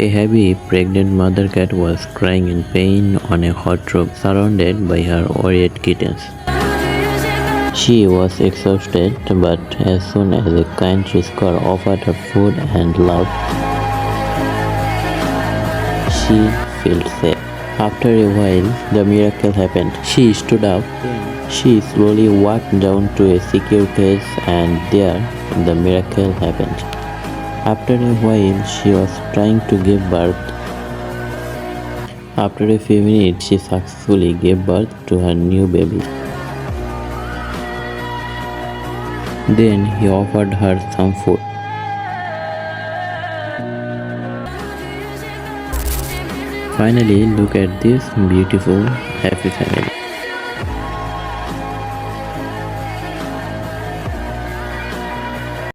A heavy, pregnant mother cat was crying in pain on a hot rug surrounded by her worried kittens. She was exhausted, but as soon as a kind rescuer offered her food and love, she felt safe. After a while, the miracle happened. She stood up. She slowly walked down to a secure cage, and there the miracle happened. After a while, she was trying to give birth. After a few minutes, she successfully gave birth to her new baby. Then he offered her some food. Finally, look at this beautiful, happy family.